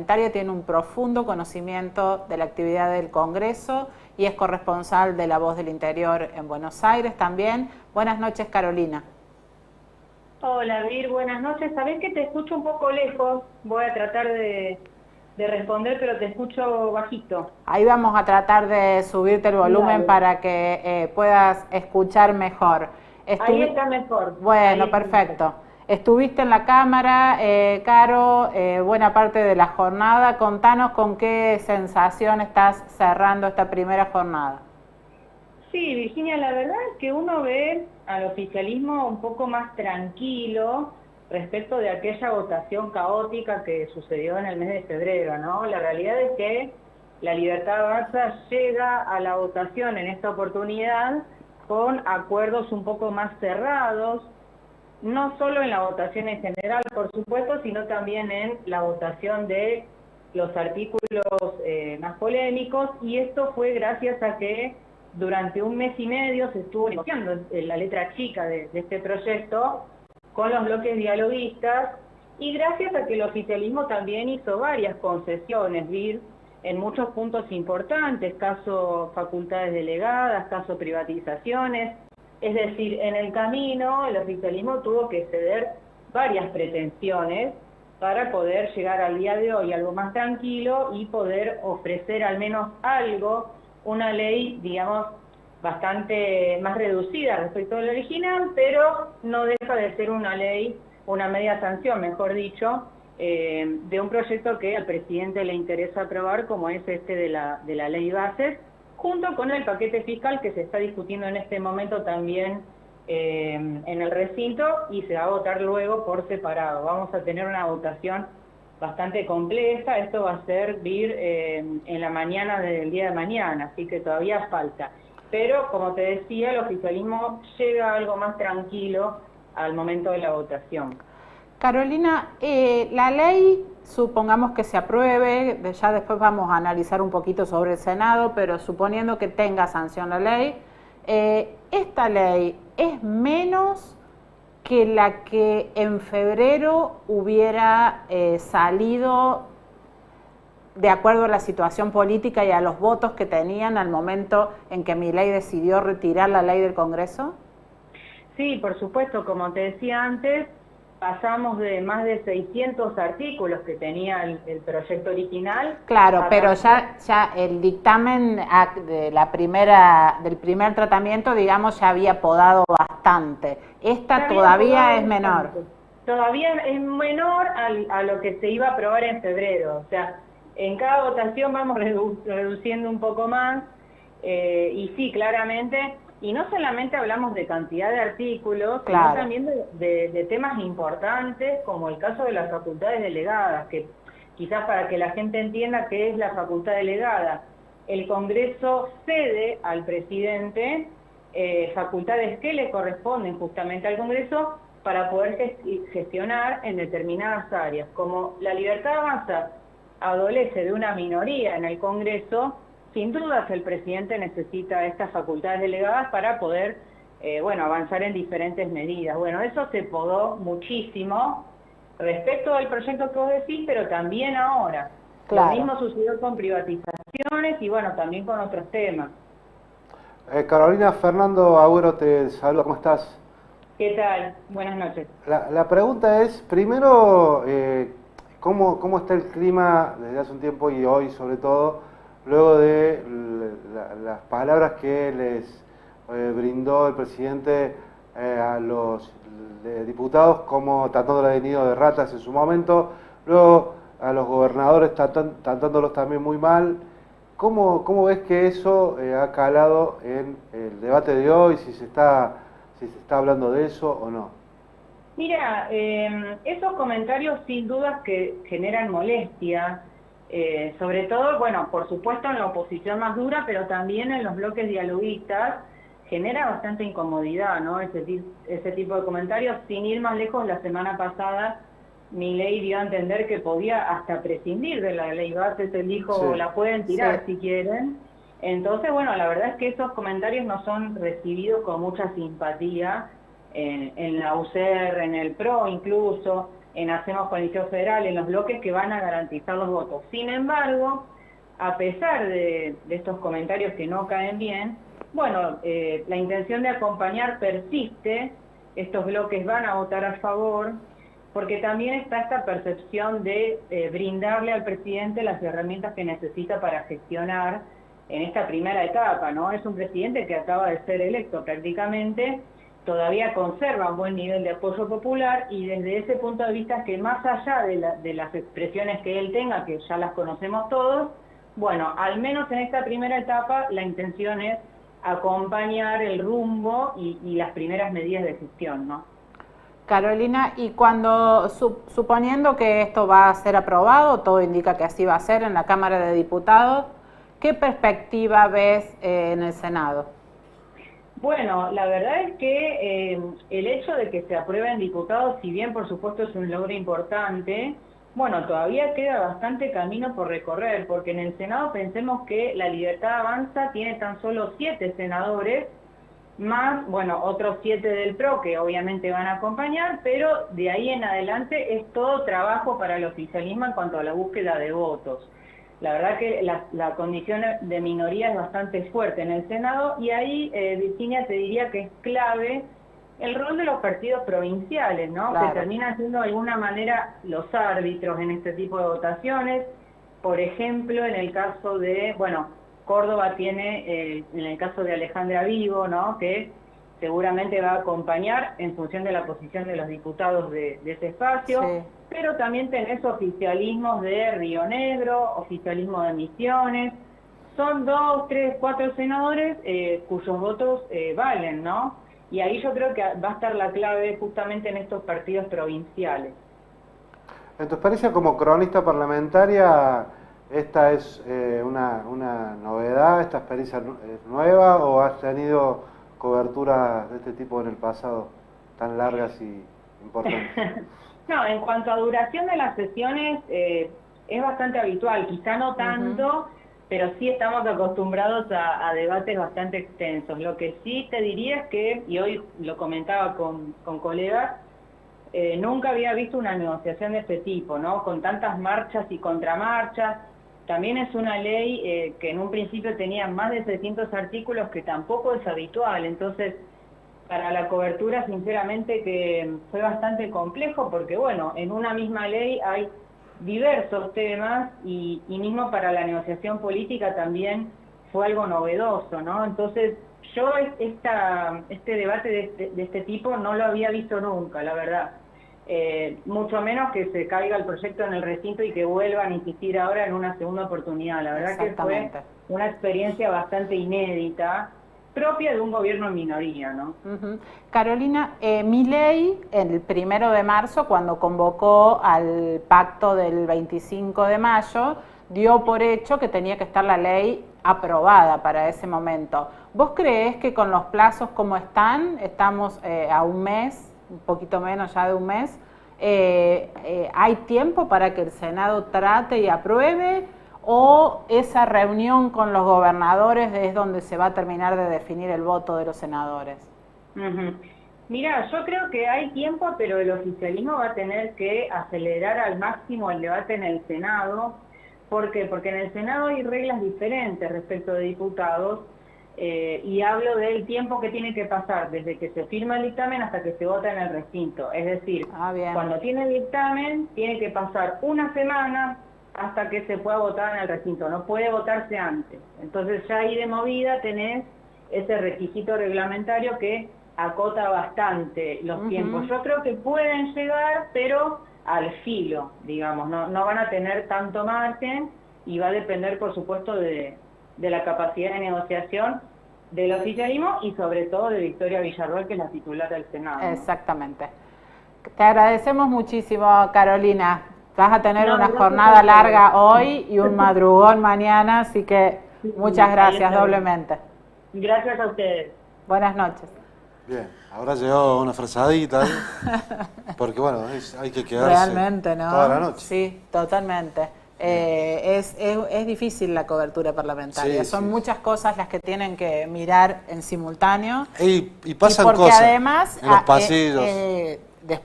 Tiene un profundo conocimiento de la actividad del Congreso y es corresponsal de La Voz del Interior en Buenos Aires también. Buenas noches, Carolina. Hola, Vir, buenas noches. Sabés que te escucho un poco lejos. Voy a tratar de responder, pero te escucho bajito. Ahí vamos a tratar de subirte el volumen. Dale, para que puedas escuchar mejor. Ahí está mejor. Bueno, ahí perfecto. Mejor. Estuviste en la Cámara, Caro, buena parte de la jornada. Contanos con qué sensación estás cerrando esta primera jornada. Sí, Virginia, la verdad es que uno ve al oficialismo un poco más tranquilo respecto de aquella votación caótica que sucedió en el mes de febrero, ¿no? La realidad es que la Libertad Avanza llega a la votación en esta oportunidad con acuerdos un poco más cerrados, no solo en la votación en general, por supuesto, sino también en la votación de los artículos más polémicos, y esto fue gracias a que durante un mes y medio se estuvo negociando la letra chica de este proyecto con los bloques dialoguistas, y gracias a que el oficialismo también hizo varias concesiones, en muchos puntos importantes, caso facultades delegadas, caso privatizaciones. Es decir, en el camino el oficialismo tuvo que ceder varias pretensiones para poder llegar al día de hoy algo más tranquilo y poder ofrecer al menos algo, una ley, digamos, bastante más reducida respecto al original, pero no deja de ser una ley, una media sanción, mejor dicho, de un proyecto que al presidente le interesa aprobar, como es este de la ley bases, junto con el paquete fiscal que se está discutiendo en este momento también en el recinto, y se va a votar luego por separado. Vamos a tener una votación bastante compleja. Esto va a ser en la mañana del día de mañana, así que todavía falta. Pero, como te decía, el oficialismo llega algo más tranquilo al momento de la votación. Carolina, la ley, supongamos que se apruebe, ya después vamos a analizar un poquito sobre el Senado, pero suponiendo que tenga sanción la ley, ¿esta ley es menos que la que en febrero hubiera salido de acuerdo a la situación política y a los votos que tenían al momento en que Milei decidió retirar la ley del Congreso? Sí, por supuesto, como te decía antes, pasamos de más de 600 artículos que tenía el proyecto original. Claro, pero ya el dictamen de del primer tratamiento, digamos, ya había podado bastante. Esta todavía es menor. Bastante. Todavía es menor a lo que se iba a aprobar en febrero. O sea, en cada votación vamos reduciendo un poco más, y sí, claramente. Y no solamente hablamos de cantidad de artículos, claro, sino también de temas importantes, como el caso de las facultades delegadas, que quizás para que la gente entienda qué es la facultad delegada. El Congreso cede al presidente facultades que le corresponden justamente al Congreso para poder gestionar en determinadas áreas. Como la Libertad Avanza adolece de una minoría en el Congreso, sin dudas el presidente necesita estas facultades delegadas para poder avanzar en diferentes medidas. Bueno, eso se podó muchísimo respecto del proyecto que vos decís, pero también ahora. Claro. Lo mismo sucedió con privatizaciones y bueno, también con otros temas. Carolina, Fernando Agüero te saluda, ¿cómo estás? ¿Qué tal? Buenas noches. La pregunta es, primero, ¿cómo está el clima desde hace un tiempo y hoy sobre todo, luego de las palabras que les brindó el presidente a los diputados, como tratándolos de nido de ratas en su momento, luego a los gobernadores tratándolos también muy mal? ¿Cómo ves que eso ha calado en el debate de hoy, si se está hablando de eso o no? Mira, esos comentarios sin dudas que generan molestia, sobre todo, bueno, por supuesto en la oposición más dura, pero también en los bloques dialoguistas, genera bastante incomodidad, ¿no? Ese tipo de comentarios. Sin ir más lejos, la semana pasada Milei dio a entender que podía hasta prescindir de la ley bases. Él dijo, sí, la pueden tirar, sí, si quieren. Entonces, bueno, la verdad es que esos comentarios no son recibidos con mucha simpatía en la UCR, en el PRO incluso. en Hacemos con el Liceo Federal, en los bloques que van a garantizar los votos. Sin embargo, a pesar de estos comentarios que no caen bien, bueno, la intención de acompañar persiste, estos bloques van a votar a favor, porque también está esta percepción de brindarle al presidente las herramientas que necesita para gestionar en esta primera etapa, ¿no? Es un presidente que acaba de ser electo prácticamente, todavía conserva un buen nivel de apoyo popular y desde ese punto de vista que más allá de las expresiones que él tenga, que ya las conocemos todos, bueno, al menos en esta primera etapa la intención es acompañar el rumbo y las primeras medidas de gestión, ¿no? Carolina, y cuando, suponiendo que esto va a ser aprobado, todo indica que así va a ser en la Cámara de Diputados, ¿qué perspectiva ves en el Senado? Bueno, la verdad es que el hecho de que se apruebe en diputados, si bien por supuesto es un logro importante, bueno, todavía queda bastante camino por recorrer, porque en el Senado pensemos que La Libertad Avanza tiene tan solo 7 senadores, más, bueno, otros 7 del PRO que obviamente van a acompañar, pero de ahí en adelante es todo trabajo para el oficialismo en cuanto a la búsqueda de votos. La verdad que la condición de minoría es bastante fuerte en el Senado y ahí, Virginia, te diría que es clave el rol de los partidos provinciales, ¿no? Claro. Que terminan siendo de alguna manera los árbitros en este tipo de votaciones. Por ejemplo, en el caso de, bueno, Córdoba tiene, en el caso de Alejandra Vigo, ¿no? Que seguramente va a acompañar en función de la posición de los diputados de ese espacio, sí. Pero también tenés oficialismos de Río Negro, oficialismo de Misiones, son 2, 3, 4 senadores cuyos votos valen, ¿no? Y ahí yo creo que va a estar la clave justamente en estos partidos provinciales. En tu experiencia como cronista parlamentaria, ¿esta es una novedad, esta experiencia es nueva o has tenido coberturas de este tipo en el pasado, tan largas y importantes? No, en cuanto a duración de las sesiones, es bastante habitual, quizá no tanto, pero sí estamos acostumbrados a debates bastante extensos. Lo que sí te diría es que, y hoy lo comentaba con colegas, nunca había visto una negociación de este tipo, ¿no? Con tantas marchas y contramarchas. También es una ley que en un principio tenía más de 600 artículos, que tampoco es habitual. Entonces, para la cobertura, sinceramente, que fue bastante complejo, porque, bueno, en una misma ley hay diversos temas y mismo para la negociación política también fue algo novedoso, ¿no? Entonces, yo este debate de este tipo no lo había visto nunca, la verdad. Mucho menos que se caiga el proyecto en el recinto y que vuelvan a insistir ahora en una segunda oportunidad. La verdad que fue una experiencia bastante inédita, propia de un gobierno en minoría, ¿no? Carolina, Milei, el 1 de marzo, cuando convocó al pacto del 25 de mayo, dio por hecho que tenía que estar la ley aprobada para ese momento. ¿Vos creés que con los plazos como estamos a un mes, un poquito menos ya de un mes, hay tiempo para que el Senado trate y apruebe? ¿O esa reunión con los gobernadores es donde se va a terminar de definir el voto de los senadores? Mirá, yo creo que hay tiempo, pero el oficialismo va a tener que acelerar al máximo el debate en el Senado. ¿Por qué? Porque en el Senado hay reglas diferentes respecto de diputados, y hablo del tiempo que tiene que pasar desde que se firma el dictamen hasta que se vota en el recinto. Es decir, cuando tiene el dictamen, tiene que pasar una semana hasta que se pueda votar en el recinto, no puede votarse antes. Entonces ya ahí de movida tenés ese requisito reglamentario que acota bastante los tiempos. Yo creo que pueden llegar, pero al filo, digamos, no van a tener tanto margen y va a depender, por supuesto, de la capacidad de negociación del oficialismo y sobre todo de Victoria Villarroel, que es la titular del Senado. Exactamente. Te agradecemos muchísimo, Carolina. Vas a tener una jornada larga hoy y un madrugón mañana, así que muchas gracias doblemente. Gracias a ustedes. Buenas noches. Bien, ahora llegó una frazadita, porque bueno, hay que quedarse realmente, ¿no? Toda la noche. Sí, totalmente. Es difícil la cobertura parlamentaria, son muchas cosas las que tienen que mirar en simultáneo. Y pasan cosas además, en los pasillos. Después